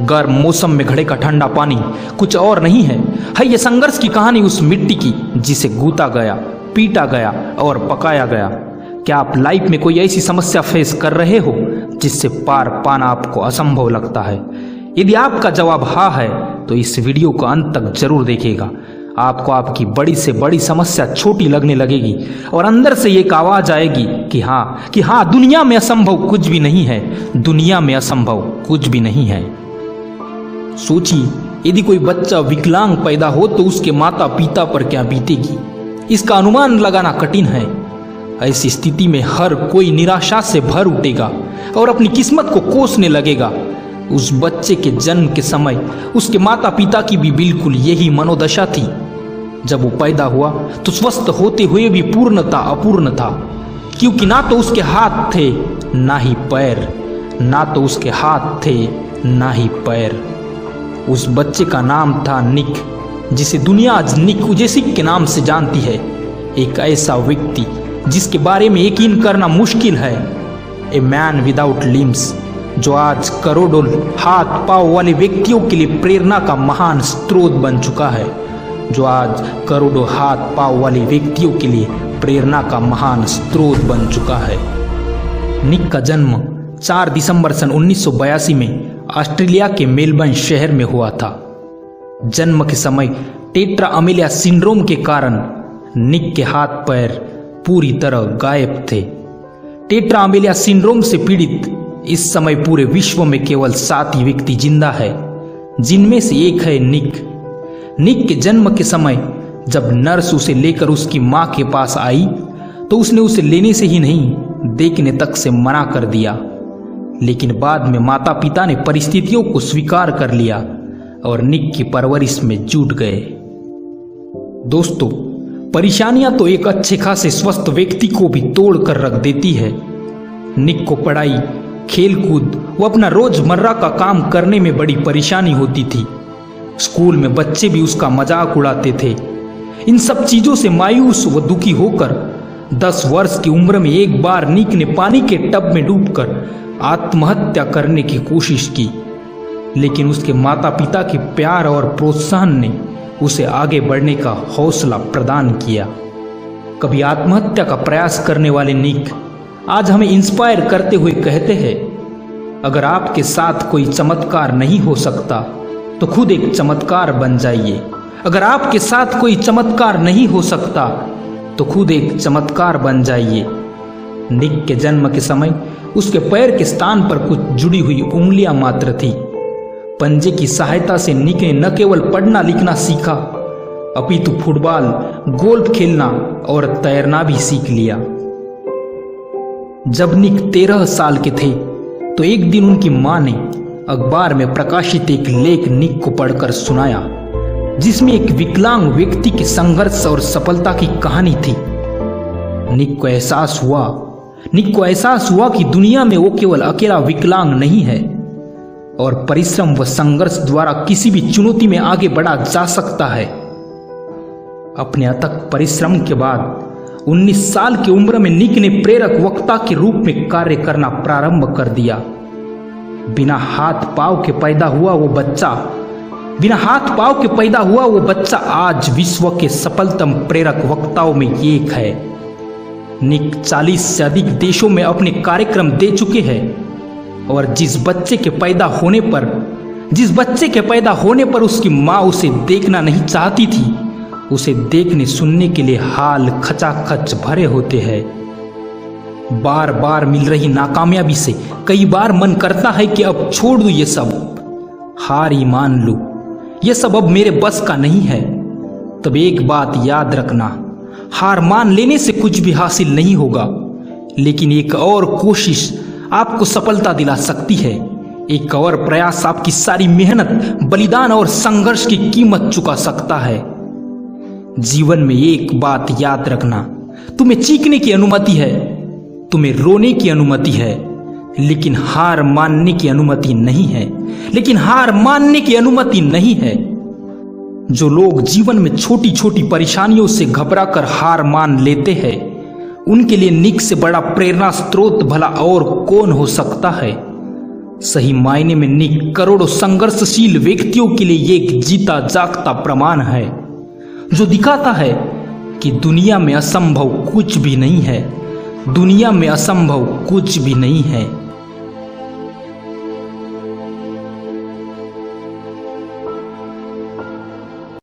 गर्म मौसम में घड़े का ठंडा पानी कुछ और नहीं है ये संघर्ष की कहानी उस मिट्टी की जिसे गूथा गया, पीटा गया और पकाया गया। क्या आप लाइफ में कोई ऐसी समस्या फेस कर रहे हो जिससे पार पाना आपको असंभव लगता है? यदि आपका जवाब हाँ है तो इस वीडियो को अंत तक जरूर देखिएगा। आपको आपकी बड़ी से बड़ी समस्या छोटी लगने लगेगी और अंदर से एक आवाज आएगी कि हाँ दुनिया में असंभव कुछ भी नहीं है, दुनिया में असंभव कुछ भी नहीं है। सोचिए, यदि कोई बच्चा विकलांग पैदा हो तो उसके माता पिता पर क्या बीतेगी, इसका अनुमान लगाना कठिन है। ऐसी स्थिति में हर कोई निराशा से भर उठेगा और अपनी किस्मत को कोसने लगेगा। उस बच्चे के जन्म के समय उसके माता पिता की भी बिल्कुल यही मनोदशा थी। जब वो पैदा हुआ तो स्वस्थ होते हुए भी पूर्णता अपूर्ण था, क्योंकि ना तो उसके हाथ थे ना ही पैर, ना तो उसके हाथ थे ना ही पैर। उस बच्चे का नाम था निक, जिसे दुनिया आज निक वुजेसिक के नाम से जानती है। एक ऐसा व्यक्ति जिसके बारे में यकीन करना मुश्किल है। ए मैन विदाउट लिम्स, जो आज करोड़ों हाथ पांव वाले व्यक्तियों के लिए प्रेरणा का महान स्रोत बन चुका है। जो आज करोड़ों हाथ पांव वाले व्यक्तियों के लिए प्रेरणा का महान स्रोत बन चुका है। निक का जन्म 4 दिसंबर सन 1982 में ऑस्ट्रेलिया के मेलबर्न शहर में हुआ था। जन्म के समय टेट्रा अमेलिया सिंड्रोम के कारण निक के हाथ पैर पूरी तरह गायब थे। टेट्रा अमेलिया सिंड्रोम से पीड़ित इस समय पूरे विश्व में केवल 7 ही व्यक्ति जिंदा है, जिनमें से एक है निक। निक के जन्म के समय जब नर्स उसे लेकर उसकी मां के पास आई तो उसने उसे लेने से ही नहीं, देखने तक से मना कर दिया। लेकिन बाद में माता पिता ने परिस्थितियों को स्वीकार कर लिया और निक की परवरिश में जुट गए। दोस्तों, परेशानियां तो एक अच्छे खासे स्वस्थ व्यक्ति को भी तोड़ कर रख देती है। निक को पढ़ाई, खेलकूद व अपना रोजमर्रा का काम करने में बड़ी परेशानी होती थी। स्कूल में बच्चे भी उसका मजाक उड़ाते थे। इन सब चीजों से मायूस व दुखी होकर 10 वर्ष की उम्र में एक बार निक ने पानी के टब में डूबकर आत्महत्या करने की कोशिश की, लेकिन उसके माता पिता के प्यार और प्रोत्साहन ने उसे आगे बढ़ने का हौसला प्रदान किया। कभी आत्महत्या का प्रयास करने वाले निक आज हमें इंस्पायर करते हुए कहते हैं, अगर आपके साथ कोई चमत्कार नहीं हो सकता तो खुद एक चमत्कार बन जाइए। अगर आपके साथ कोई चमत्कार नहीं हो सकता तो खुद एक चमत्कार बन जाइए। निक के जन्म के समय उसके पैर के स्थान पर कुछ जुड़ी हुई उंगलियां मात्र थी। पंजे की सहायता से निक ने न केवल पढ़ना लिखना सीखा, अपितु फुटबॉल, गोल्फ खेलना और तैरना भी सीख लिया। जब निक 13 साल के थे तो एक दिन उनकी मां ने अखबार में प्रकाशित एक लेख निक को पढ़कर सुनाया, जिसमें एक विकलांग व्यक्ति के संघर्ष और सफलता की कहानी थी। निक को एहसास हुआ कि दुनिया में वो केवल अकेला विकलांग नहीं है और परिश्रम व संघर्ष द्वारा किसी भी चुनौती में आगे बढ़ा जा सकता है। अपने अथक परिश्रम के बाद 19 साल की उम्र में निक ने प्रेरक वक्ता के रूप में कार्य करना प्रारंभ कर दिया। बिना हाथ पांव के पैदा हुआ वो बच्चा आज विश्व के सफलतम प्रेरक वक्ताओं में एक है। निक 40 से अधिक देशों में अपने कार्यक्रम दे चुके हैं और जिस बच्चे के पैदा होने पर उसकी मां उसे देखना नहीं चाहती थी, उसे देखने सुनने के लिए हाल खचाखच भरे होते हैं। बार बार मिल रही नाकामयाबी से कई बार मन करता है कि अब छोड़ दूं ये सब, हार ही मान लूं, ये सब अब मेरे बस का नहीं है। तब एक बात याद रखना, हार मान लेने से कुछ भी हासिल नहीं होगा, लेकिन एक और कोशिश आपको सफलता दिला सकती है। एक और प्रयास आपकी सारी मेहनत, बलिदान और संघर्ष की कीमत चुका सकता है। जीवन में एक बात याद रखना, तुम्हें चीखने की अनुमति है, तुम्हें रोने की अनुमति है, लेकिन हार मानने की अनुमति नहीं है। जो लोग जीवन में छोटी छोटी परेशानियों से घबराकर हार मान लेते हैं, उनके लिए निक से बड़ा प्रेरणा स्रोत भला और कौन हो सकता है। सही मायने में निक करोड़ों संघर्षशील व्यक्तियों के लिए ये एक जीता जागता प्रमाण है जो दिखाता है कि दुनिया में असंभव कुछ भी नहीं है। दुनिया में असंभव कुछ भी नहीं है।